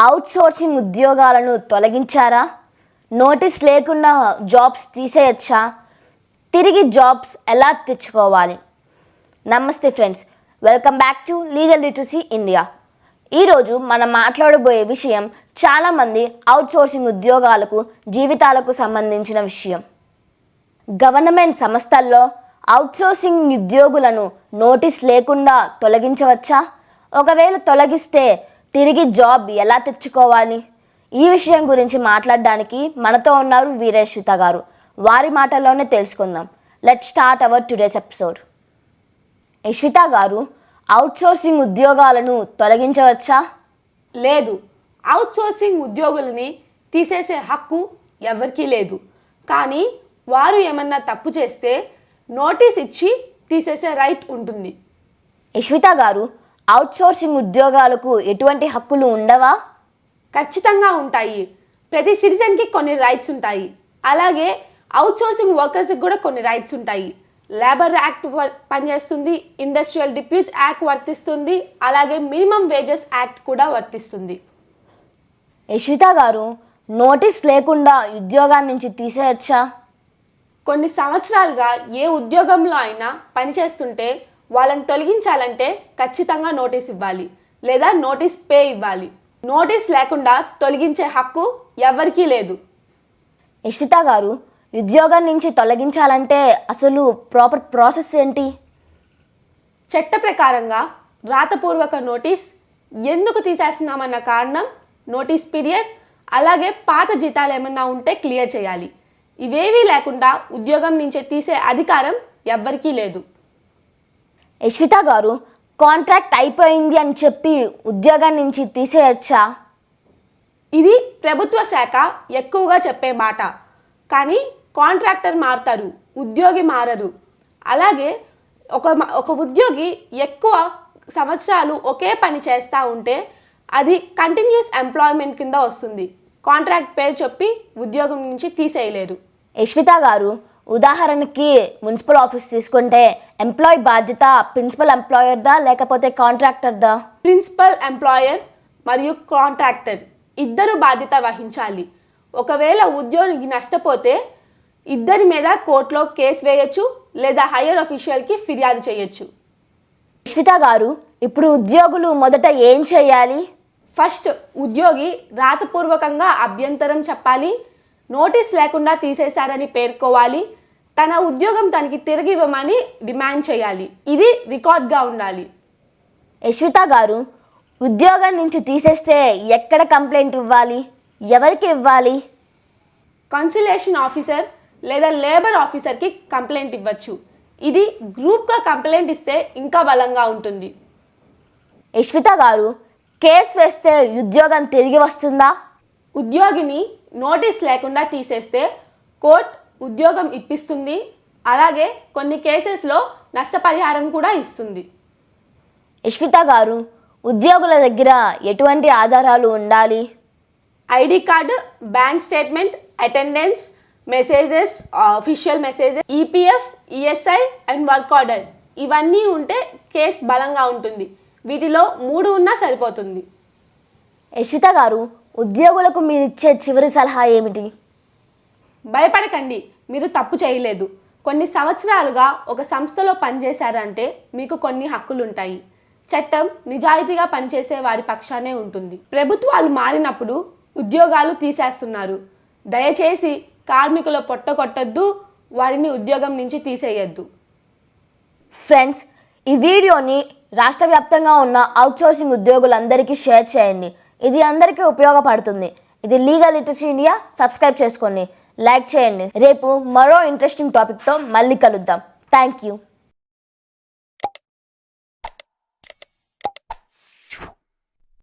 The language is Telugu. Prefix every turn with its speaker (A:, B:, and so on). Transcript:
A: అవుట్సోర్సింగ్ ఉద్యోగాలను తొలగించారా? నోటీస్ లేకుండా జాబ్స్ తీసేయచ్చా? తిరిగి జాబ్స్ ఎలా తెచ్చుకోవాలి? నమస్తే friends, welcome back to legal literacy India. ఈరోజు మనం మాట్లాడబోయే విషయం చాలామంది అవుట్సోర్సింగ్ ఉద్యోగాలకు జీవితాలకు సంబంధించిన విషయం. గవర్నమెంట్ సంస్థల్లో అవుట్సోర్సింగ్ ఉద్యోగులను నోటీస్ లేకుండా తొలగించవచ్చా? ఒకవేళ తొలగిస్తే తిరిగి జాబ్ ఎలా తెచ్చుకోవాలి? ఈ విషయం గురించి మాట్లాడడానికి మనతో ఉన్నారు వీరేశ్విత గారు. వారి మాటల్లోనే తెలుసుకుందాం. Let's start our today's episode. Yashwitha గారు, అవుట్సోర్సింగ్ ఉద్యోగాలను తొలగించవచ్చా?
B: లేదు. అవుట్సోర్సింగ్ ఉద్యోగులని తీసేసే హక్కు ఎవరికీ లేదు. కానీ వారు ఏమన్నా తప్పు చేస్తే నోటీస్ ఇచ్చి తీసేసే రైట్ ఉంటుంది.
A: యశ్విత గారు, అవుట్సోర్సింగ్ ఉద్యోగాలకు ఎటువంటి హక్కులు ఉండవా?
B: ఖచ్చితంగా ఉంటాయి. ప్రతి సిటిజన్కి కొన్ని రైట్స్ ఉంటాయి. అలాగే అవుట్సోర్సింగ్ వర్కర్స్కి కూడా కొన్ని రైట్స్ ఉంటాయి. లేబర్ యాక్ట్ పనిచేస్తుంది, ఇండస్ట్రియల్ డిప్యూట్స్ యాక్ట్ వర్తిస్తుంది, అలాగే మినిమం వేజెస్ యాక్ట్ కూడా వర్తిస్తుంది.
A: యశ్విత గారు, నోటీస్ లేకుండా ఉద్యోగాన్ని నుంచి తీసేయచ్చా?
B: కొన్ని సంవత్సరాలుగా ఏ ఉద్యోగంలో అయినా పనిచేస్తుంటే వాళ్ళని తొలగించాలంటే ఖచ్చితంగా నోటీస్ ఇవ్వాలి, లేదా నోటీస్ పే ఇవ్వాలి. నోటీస్ లేకుండా తొలగించే హక్కు ఎవరికీ లేదు.
A: యశ్విత గారు, ఉద్యోగం నుంచి తొలగించాలంటే అసలు ప్రాపర్ ప్రాసెస్ ఏంటి?
B: చట్ట ప్రకారంగా రాతపూర్వక నోటీస్, ఎందుకు తీసేస్తున్నామన్న కారణం, నోటీస్ పీరియడ్, అలాగే పాత జీతాలు ఏమన్నా ఉంటే క్లియర్ చేయాలి. ఇవేవీ లేకుండా ఉద్యోగం నుంచి తీసే అధికారం ఎవ్వరికీ లేదు.
A: యశ్విత గారు, కాంట్రాక్ట్ అయిపోయింది అని చెప్పి ఉద్యోగం నుంచి తీసేయచ్చా?
B: ఇది ప్రభుత్వ శాఖ ఎక్కువగా చెప్పే మాట. కానీ కాంట్రాక్టర్ మారుతారు, ఉద్యోగి మారరు. అలాగే ఒక ఉద్యోగి ఎక్కువ సంవత్సరాలు ఒకే పని చేస్తూ ఉంటే అది కంటిన్యూస్ ఎంప్లాయ్మెంట్ కింద వస్తుంది. కాంట్రాక్ట్ పేరు చెప్పి ఉద్యోగం నుంచి తీసేయలేరు.
A: యశ్విత గారు, ఉదాహరణకి మున్సిపల్ ఆఫీస్ తీసుకుంటే ఎంప్లాయీ బాధ్యత ప్రిన్సిపల్ ఎంప్లాయర్దా లేకపోతే కాంట్రాక్టర్దా?
B: ప్రిన్సిపల్ ఎంప్లాయర్ మరియు కాంట్రాక్టర్ ఇద్దరు బాధ్యత వహించాలి. ఒకవేళ ఉద్యోగి నష్టపోతే ఇద్దరి మీద కోర్టులో కేసు వేయచ్చు, లేదా హైయర్ అఫీషియల్కి ఫిర్యాదు చేయొచ్చు.
A: యశ్విత గారు, ఇప్పుడు ఉద్యోగులు మొదట ఏం చేయాలి?
B: ఫస్ట్ ఉద్యోగి రాతపూర్వకంగా అభ్యంతరం చెప్పాలి, నోటీస్ లేకుండా తీసేశారని పేర్కోవాలి, తన ఉద్యోగం తనకి తిరిగి ఇవ్వమని డిమాండ్ చేయాలి. ఇది రికార్డ్గా ఉండాలి.
A: యశ్విత గారు, ఉద్యోగం నుంచి తీసేస్తే ఎక్కడ కంప్లైంట్ ఇవ్వాలి? ఎవరికి ఇవ్వాలి?
B: కన్సిలేషన్ ఆఫీసర్ లేదా లేబర్ ఆఫీసర్కి కంప్లైంట్ ఇవ్వచ్చు. ఇది గ్రూప్గా కంప్లైంట్ ఇస్తే ఇంకా బలంగా ఉంటుంది.
A: యశ్విత గారు, కేసు వేస్తే ఉద్యోగం తిరిగి వస్తుందా?
B: ఉద్యోగిని నోటీస్ లేకుండా తీసేస్తే కోర్టు ఉద్యోగం ఇప్పిస్తుంది. అలాగే కొన్ని కేసెస్లో నష్టపరిహారం కూడా ఇస్తుంది.
A: యశ్విత గారు, ఉద్యోగుల దగ్గర ఎటువంటి ఆధారాలు ఉండాలి?
B: ID card, bank statement, attendance, messages, official messages, EPF, ESI and work order ఇవన్నీ ఉంటే కేసు బలంగా ఉంటుంది. వీటిలో 3 ఉన్నా సరిపోతుంది.
A: యశ్విత గారు, ఉద్యోగులకు మీరు ఇచ్చే చివరి సలహా ఏమిటి?
B: భయపడకండి, మీరు తప్పు చేయలేదు. కొన్ని సంవత్సరాలుగా ఒక సంస్థలో పనిచేశారంటే మీకు కొన్ని హక్కులు ఉంటాయి. చట్టం నిజాయితీగా పనిచేసే వారి పక్షానే ఉంటుంది. ప్రభుత్వాలు మారినప్పుడు ఉద్యోగాలు తీసేస్తున్నారు. దయచేసి కార్మికుల పొట్ట కొట్టద్దు, వారిని ఉద్యోగం నుంచి తీసేయద్దు.
A: ఫ్రెండ్స్, ఈ వీడియోని రాష్ట్ర వ్యాప్తంగా ఉన్న అవుట్సోర్సింగ్ ఉద్యోగులందరికీ షేర్ చేయండి. ఇది అందరికీ ఉపయోగపడుతుంది. ఇది లీగల్ లిటరసీ ఇండియా. సబ్స్క్రైబ్ చేసుకోండి, లైక్ చేయండి. రేపు మరో ఇంట్రెస్టింగ్ టాపిక్తో మళ్ళీ కలుద్దాం. Thank you.